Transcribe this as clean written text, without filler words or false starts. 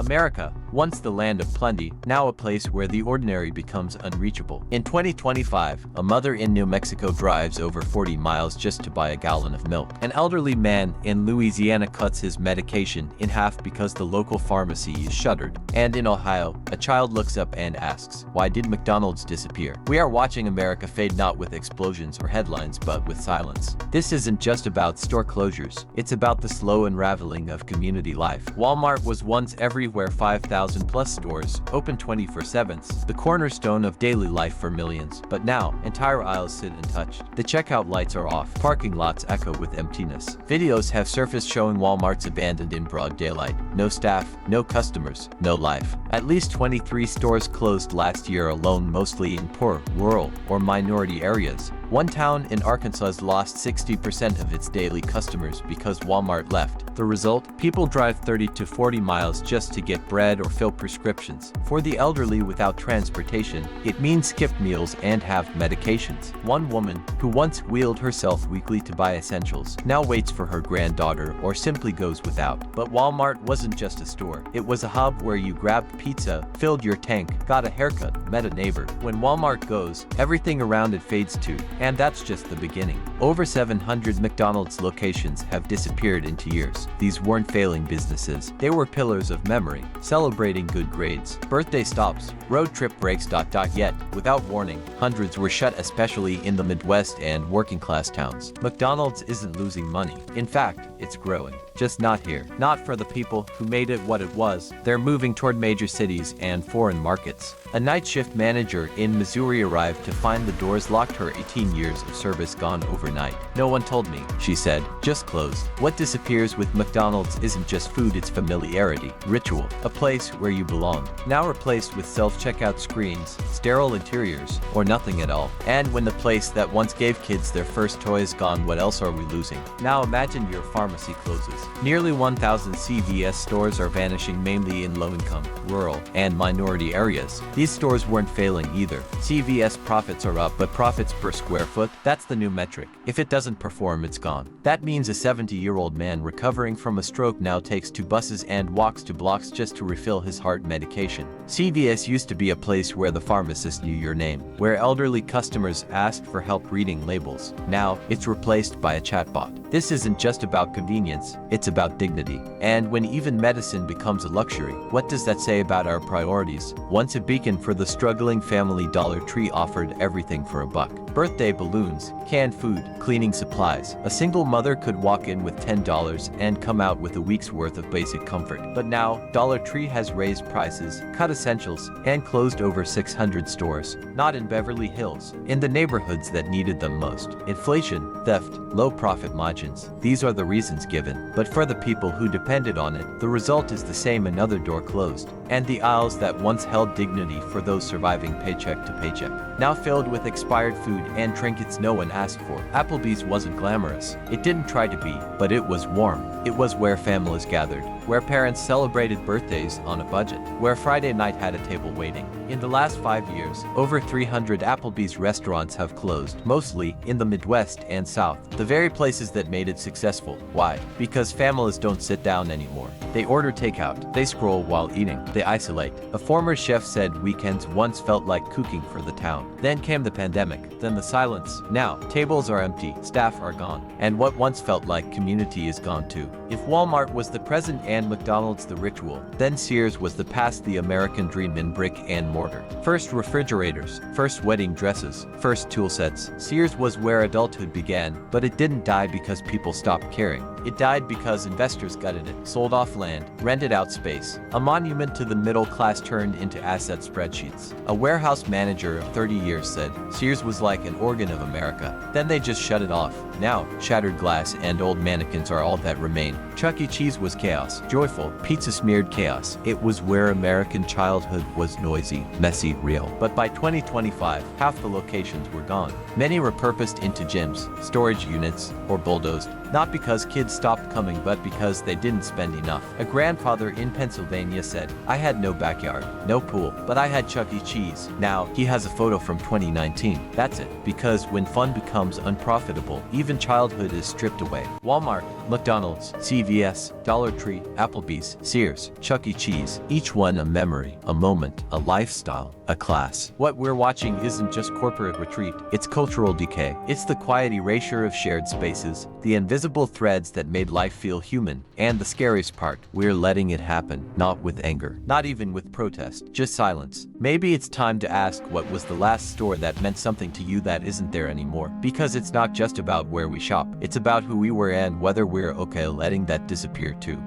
America, once the land of plenty, now a place where the ordinary becomes unreachable. In 2025, a mother in New Mexico drives over 40 miles just to buy a gallon of milk. An elderly man in Louisiana cuts his medication in half because the local pharmacy is shuttered. And in Ohio, a child looks up and asks, why did McDonald's disappear? We are watching America fade not with explosions or headlines, but with silence. This isn't just about store closures. It's about the slow unraveling of community life. Walmart was once everywhere, 5,000 plus stores, open 24/7, the cornerstone of daily life for millions. But now, entire aisles sit untouched. The checkout lights are off. Parking lots echo with emptiness. Videos have surfaced showing Walmarts abandoned in broad daylight. No staff, no customers, no life. At least 23 stores closed last year alone, mostly in poor, rural, or minority areas. One town in Arkansas lost 60% of its daily customers because Walmart left. The result? People drive 30 to 40 miles just to get bread or fill prescriptions. For the elderly without transportation, it means skipped meals and half medications. One woman, who once wheeled herself weekly to buy essentials, now waits for her granddaughter or simply goes without. But Walmart wasn't just a store. It was a hub where you grabbed pizza, filled your tank, got a haircut, met a neighbor. When Walmart goes, everything around it fades too. And that's just the beginning. Over 700 McDonald's locations have disappeared into years. These weren't failing businesses. They were pillars of memory, celebrating good grades, birthday stops, road trip breaks. Yet, without warning, hundreds were shut, especially in the Midwest and working class towns. McDonald's isn't losing money. In fact, it's growing. Just not here. Not for the people who made it what it was. They're moving toward major cities and foreign markets. A night shift manager in Missouri arrived to find the doors locked, her 18 years of service gone overnight. No one told me, she said, just closed. What disappears with McDonald's isn't just food, it's familiarity, ritual, a place where you belong. Now replaced with self-checkout screens, sterile interiors, or nothing at all. And when the place that once gave kids their first toy is gone, what else are we losing? Now imagine your pharmacy closes. Nearly 1,000 CVS stores are vanishing, mainly in low-income, rural, and minority areas. These stores weren't failing either. CVS profits are up, but profits per square foot, that's the new metric. If it doesn't perform, it's gone. That means a 70-year-old man recovering from a stroke now takes 2 buses and walks 2 blocks just to refill his heart medication. CVS used to be a place where the pharmacist knew your name, where elderly customers asked for help reading labels. Now, it's replaced by a chatbot. This isn't just about convenience, it's about dignity. And when even medicine becomes a luxury, what does that say about our priorities? Once a beacon for the struggling family, Dollar Tree offered everything for $1. Birthday balloons, canned food, cleaning supplies. A single mother could walk in with $10 and come out with a week's worth of basic comfort. But now, Dollar Tree has raised prices, cut essentials, and closed over 600 stores. Not in Beverly Hills, in the neighborhoods that needed them most. Inflation, theft, low profit margins. These are the reasons given. But for the people who depended on it, the result is the same: another door closed. And the aisles that once held dignity for those surviving paycheck to paycheck, now filled with expired food and trinkets no one asked for. Applebee's wasn't glamorous. It didn't try to be, but it was warm. It was where families gathered, where parents celebrated birthdays on a budget, where Friday night had a table waiting. In the last 5 years, over 300 Applebee's restaurants have closed, mostly in the Midwest and South, the very places that made it successful. Why? Because families don't sit down anymore. They order takeout. They scroll while eating. They isolate. A former chef said weekends once felt like cooking for the town. Then came the pandemic, then the silence. Now, tables are empty, staff are gone, and what once felt like community is gone too. If Walmart was the present and McDonald's the ritual, then Sears was the past, the American dream in brick and mortar. First refrigerators, first wedding dresses, first tool sets. Sears was where adulthood began, but it didn't die because people stopped caring. It died because investors gutted it, sold off land, rented out space. A monument to the middle class turned into asset spreadsheets. A warehouse manager of 30 years said, Sears was like an organ of America. Then they just shut it off. Now, shattered glass and old mannequins are all that remain. Chuck E. Cheese was chaos, joyful, pizza-smeared chaos. It was where American childhood was noisy, messy, real. But by 2025, half the locations were gone. Many repurposed into gyms, storage units, or bulldozed. Not because kids stopped coming, but because they didn't spend enough. A grandfather in Pennsylvania said, "I had no backyard, no pool, but I had Chuck E. Cheese." Now, he has a photo from 2019. That's it. Because when fun becomes unprofitable, even childhood is stripped away. Walmart, McDonald's, CVS, Dollar Tree, Applebee's, Sears, Chuck E. Cheese. Each one a memory, a moment, a lifestyle, a class. What we're watching isn't just corporate retreat, it's cultural decay. It's the quiet erasure of shared spaces, the invisible threads that made life feel human. And the scariest part, we're letting it happen, not with anger, not even with protest, just silence. Maybe it's time to ask, what was the last store that meant something to you that isn't there anymore? Because it's not just about where we shop, it's about who we were and whether we're okay letting that disappear too.